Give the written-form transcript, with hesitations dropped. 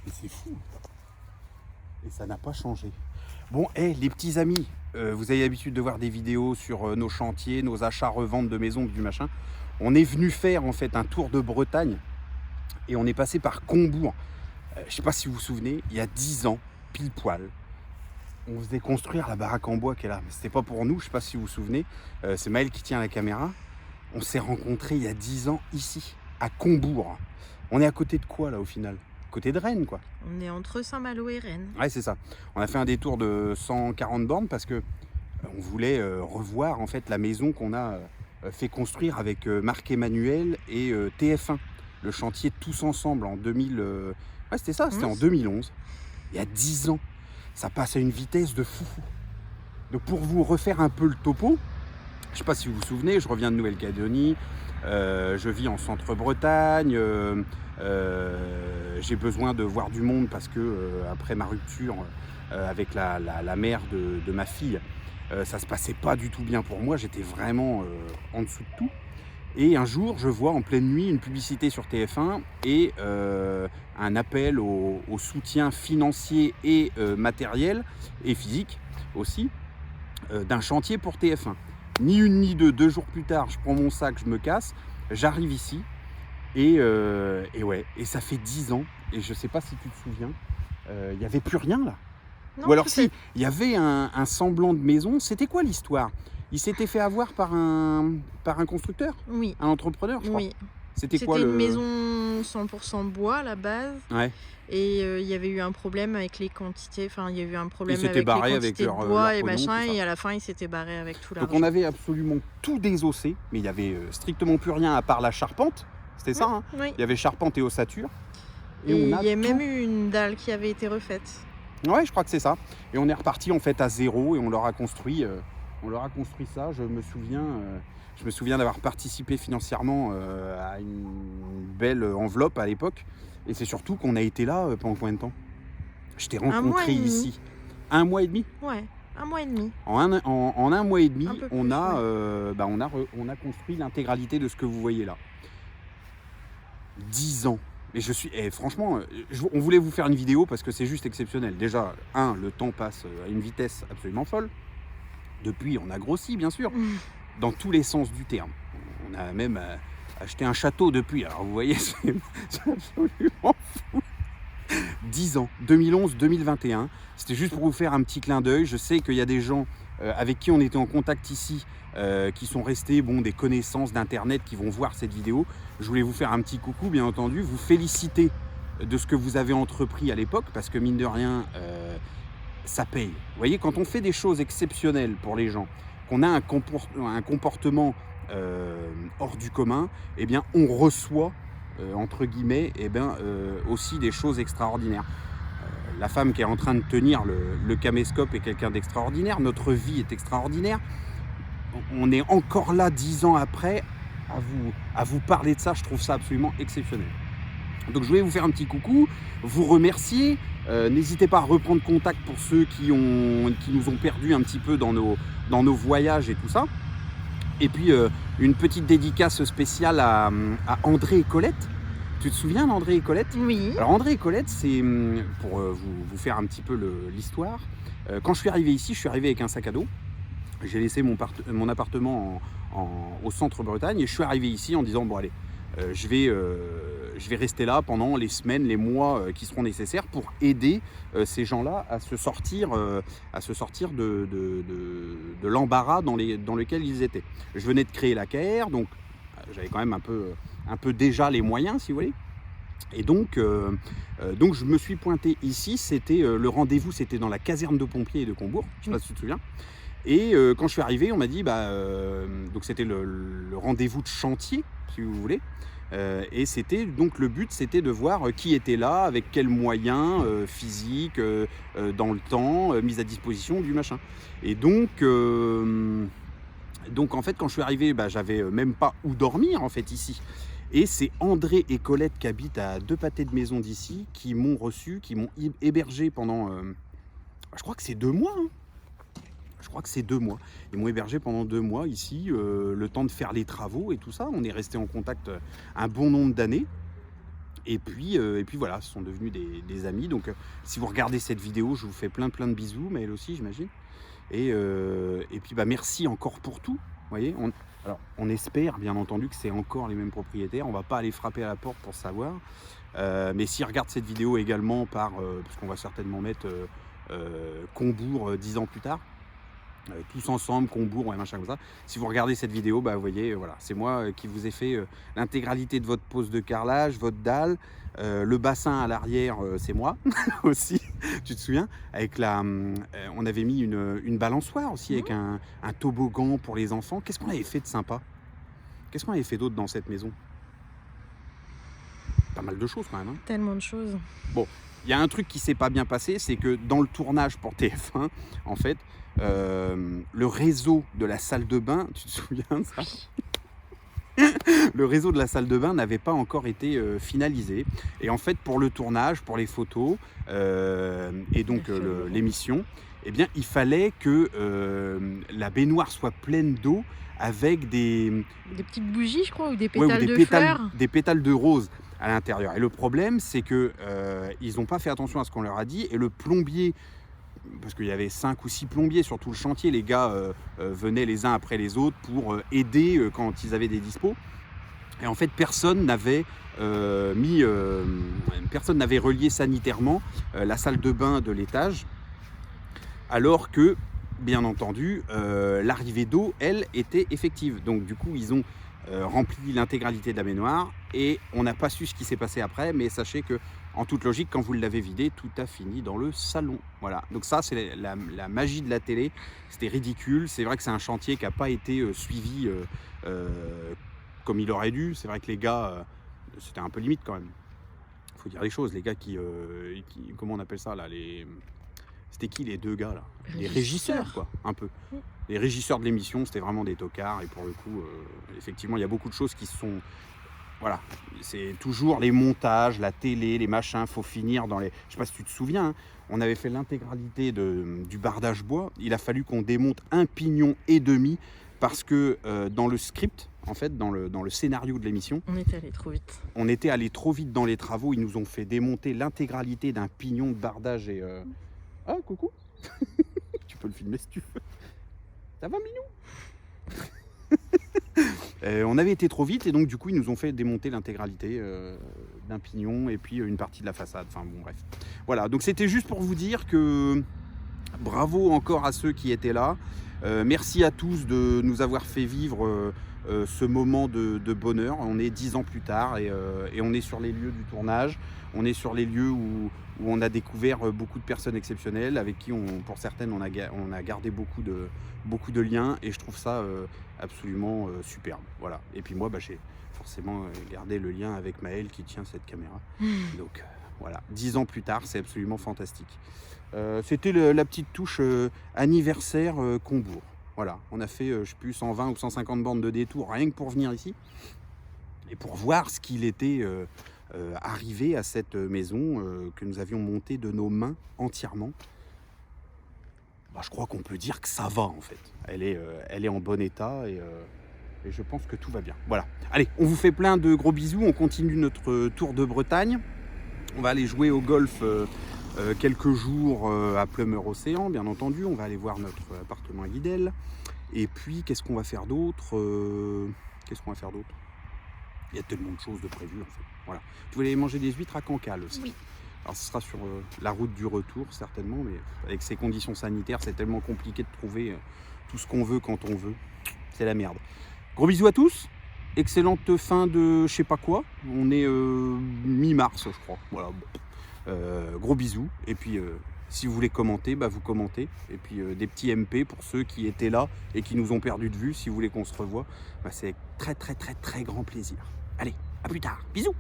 Et c'est fou. Et ça n'a pas changé. Bon, les petits amis, vous avez l'habitude de voir des vidéos sur nos chantiers, nos achats-reventes de maisons, du machin. On est venu faire en fait un tour de Bretagne et on est passé par Combourg. Je ne sais pas si vous vous souvenez, il y a 10 ans, pile poil, on faisait construire la baraque en bois qui est là. Mais c'était pas pour nous, je ne sais pas si vous vous souvenez. C'est Maël qui tient la caméra. On s'est rencontrés il y a 10 ans ici, à Combourg. On est à côté de quoi là au final? Côté de Rennes quoi. On est entre Saint-Malo et Rennes. Ouais, c'est ça. On a fait un détour de 140 bornes parce que on voulait revoir en fait la maison qu'on a fait construire avec Marc Emmanuel et TF1. Le chantier Tous Ensemble en 2000. Ouais, c'était ça, c'était en 2011. Il y a 10 ans. Ça passe à une vitesse de fou. Donc pour vous refaire un peu le topo, je ne sais pas si vous vous souvenez, je reviens de Nouvelle-Calédonie, je vis en centre-Bretagne, j'ai besoin de voir du monde parce que après ma rupture avec la mère de ma fille, ça se passait pas du tout bien pour moi, j'étais vraiment en dessous de tout. Et un jour, je vois en pleine nuit une publicité sur TF1 et un appel au soutien financier et matériel et physique aussi d'un chantier pour TF1. Ni une ni deux, 2 jours plus tard, je prends mon sac, je me casse, j'arrive ici et ouais, et ça fait 10 ans et je sais pas si tu te souviens, il n'y avait plus rien là. Non, Ou alors si, il y avait un semblant de maison, c'était quoi l'histoire? Il s'était fait avoir par un constructeur? Oui. Un entrepreneur, je crois. Oui. C'était quoi C'était une maison 100% bois à la base. Ouais. Et il y avait eu un problème avec les quantités. Enfin, il y a eu un problème s'étaient avec les barrés avec quantités de leur bois et pognon, machin. tout ça. Et à la fin, ils s'étaient barrés avec tout l'argent. Donc on avait absolument tout désossé, mais il y avait strictement plus rien à part la charpente. C'était ça, hein. Oui. Il y avait charpente et ossature. Et il y a même eu une dalle qui avait été refaite. Ouais, je crois que c'est ça. Et on est reparti en fait à zéro et on leur a construit ça. Je me souviens d'avoir participé financièrement à une belle enveloppe à l'époque. Et c'est surtout qu'on a été là pendant combien de temps? Je t'ai rencontré ici. 1 mois et demi? Ouais, 1 mois et demi. En un mois et demi, on a construit l'intégralité de ce que vous voyez là. 10 ans. Et franchement, on voulait vous faire une vidéo parce que c'est juste exceptionnel. Déjà, le temps passe à une vitesse absolument folle. Depuis, on a grossi, bien sûr, dans tous les sens du terme. On a même acheté un château depuis. Alors, vous voyez, c'est absolument fou. 10 ans, 2011-2021. C'était juste pour vous faire un petit clin d'œil. Je sais qu'il y a des gens avec qui on était en contact ici, qui sont restés des connaissances d'internet, qui vont voir cette vidéo. Je voulais vous faire un petit coucou, bien entendu, vous féliciter de ce que vous avez entrepris à l'époque, parce que mine de rien, ça paye. Vous voyez, quand on fait des choses exceptionnelles pour les gens, qu'on a un comportement hors du commun, eh bien, on reçoit, entre guillemets, aussi des choses extraordinaires. La femme qui est en train de tenir le caméscope est quelqu'un d'extraordinaire. Notre vie est extraordinaire. On est encore là 10 ans après à vous parler de ça. Je trouve ça absolument exceptionnel. Donc je voulais vous faire un petit coucou, vous remercier. N'hésitez pas à reprendre contact pour ceux qui nous ont perdus un petit peu dans nos voyages et tout ça. Et puis une petite dédicace spéciale à André et Colette. Tu te souviens d'André et Colette? Oui. Alors André et Colette, c'est pour vous faire un petit peu l'histoire. Quand je suis arrivé ici, je suis arrivé avec un sac à dos. J'ai laissé mon appartement au centre Bretagne et je suis arrivé ici en disant bon allez, je vais rester là pendant les semaines, les mois qui seront nécessaires pour aider ces gens-là à se sortir de l'embarras dans lequel ils étaient. Je venais de créer la KR, donc j'avais quand même un peu déjà les moyens, si vous voulez. Et donc je me suis pointé ici. C'était le rendez-vous, c'était dans la caserne de pompiers et de Combourg. Je ne sais pas si tu te souviens. Et quand je suis arrivé, on m'a dit donc c'était le rendez-vous de chantier, si vous voulez. Et c'était donc le but, c'était de voir qui était là, avec quels moyens physiques, dans le temps, mise à disposition du machin. Et donc en fait, quand je suis arrivé, j'avais même pas où dormir en fait ici. Et c'est André et Colette qui habitent à 2 pâtés de maison d'ici, qui m'ont reçu, qui m'ont hébergé pendant, je crois que c'est 2 mois. Hein. Je crois que c'est 2 mois. Ils m'ont hébergé pendant 2 mois ici, le temps de faire les travaux et tout ça. On est resté en contact un bon nombre d'années. et puis voilà, ce sont devenus des amis. Donc si vous regardez cette vidéo, je vous fais plein de bisous, mais elle aussi j'imagine. Et puis bah, merci encore pour tout. Vous voyez, alors, on espère bien entendu que c'est encore les mêmes propriétaires. On va pas aller frapper à la porte pour savoir. Mais s'ils regardent cette vidéo également parce qu'on va certainement mettre Combourg 10 ans plus tard, tous ensemble, Combourg, ouais, machin comme ça. Si vous regardez cette vidéo, bah, vous voyez, voilà, c'est moi qui vous ai fait l'intégralité de votre pose de carrelage, votre dalle, le bassin à l'arrière, c'est moi aussi. Tu te souviens? Avec on avait mis une balançoire aussi, avec un toboggan pour les enfants. Qu'est-ce qu'on avait fait de sympa? Qu'est-ce qu'on avait fait d'autre dans cette maison? Pas mal de choses quand même. Hein. Tellement de choses. Bon, il y a un truc qui s'est pas bien passé, c'est que dans le tournage pour TF1, en fait, le réseau de la salle de bain, tu te souviens de ça? Le réseau de la salle de bain n'avait pas encore été finalisé. Et en fait, pour le tournage, pour les photos et donc l'émission, eh bien, il fallait que la baignoire soit pleine d'eau avec des petites bougies, je crois, ou des ouais, ou pétales de fleurs. des pétales de rose à l'intérieur. Et le problème, c'est que ils n'ont pas fait attention à ce qu'on leur a dit. Et le plombier, parce qu'il y avait 5 ou 6 plombiers sur tout le chantier, les gars venaient les uns après les autres pour aider quand ils avaient des dispos. Et en fait, personne n'avait relié sanitairement la salle de bain de l'étage, alors que, bien entendu, l'arrivée d'eau, elle, était effective. Donc du coup, ils ont rempli l'intégralité de la baignoire et on n'a pas su ce qui s'est passé après, mais sachez que, en toute logique, quand vous l'avez vidé, tout a fini dans le salon. Voilà. Donc ça, c'est la magie de la télé. C'était ridicule. C'est vrai que c'est un chantier qui n'a pas été suivi comme il aurait dû. C'est vrai que les gars, c'était un peu limite quand même. Il faut dire les choses. Les gars qui comment on appelle ça là, c'était qui les deux gars là? Les régisseurs, quoi, un peu. Les régisseurs de l'émission, c'était vraiment des tocards. Et pour le coup, effectivement, il y a beaucoup de choses qui se sont... Voilà, c'est toujours les montages, la télé, les machins, faut finir dans les... Je sais pas si tu te souviens, hein, on avait fait l'intégralité du bardage bois. Il a fallu qu'on démonte 1,5 pignon parce que dans le script, en fait, dans le scénario de l'émission, on était allé trop vite. On était allé trop vite dans les travaux. Ils nous ont fait démonter l'intégralité d'un pignon de bardage et... Ah, coucou. Tu peux le filmer si tu veux. Ça va, Minou? On avait été trop vite et donc du coup ils nous ont fait démonter l'intégralité d'un pignon et puis une partie de la façade. Enfin bon, bref. Voilà, donc c'était juste pour vous dire que bravo encore à ceux qui étaient là. Merci à tous de nous avoir fait vivre ce moment de bonheur. On est 10 ans plus tard et on est sur les lieux du tournage. On est sur les lieux où on a découvert beaucoup de personnes exceptionnelles avec qui, pour certaines, on a gardé beaucoup de liens et je trouve ça absolument superbe. Voilà. Et puis moi, j'ai forcément gardé le lien avec Maëlle qui tient cette caméra. Donc voilà, 10 ans plus tard, c'est absolument fantastique. C'était la petite touche anniversaire Combourg. Voilà, on a fait, je sais plus, 120 ou 150 bornes de détour rien que pour venir ici et pour voir ce qu'il était arrivé à cette maison que nous avions montée de nos mains entièrement. Je crois qu'on peut dire que ça va en fait. Elle est en bon état et je pense que tout va bien. Voilà. Allez, on vous fait plein de gros bisous. On continue notre tour de Bretagne. On va aller jouer au golf quelques jours à Plumeur-Océan, bien entendu. On va aller voir notre appartement à Guidel. Et puis, qu'est-ce qu'on va faire d'autre Il y a tellement de choses de prévues en fait. Voilà. Tu voulais aller manger des huîtres à Cancale aussi. Oui. Alors ce sera sur la route du retour certainement, mais avec ces conditions sanitaires, c'est tellement compliqué de trouver tout ce qu'on veut quand on veut. C'est la merde. Gros bisous à tous. Excellente fin de je sais pas quoi. On est mi-mars, je crois. Voilà. Gros bisous. Et puis si vous voulez commenter, vous commentez. Et puis des petits MP pour ceux qui étaient là et qui nous ont perdu de vue. Si vous voulez qu'on se revoie, c'est avec très très très très grand plaisir. Allez, à plus tard. Bisous.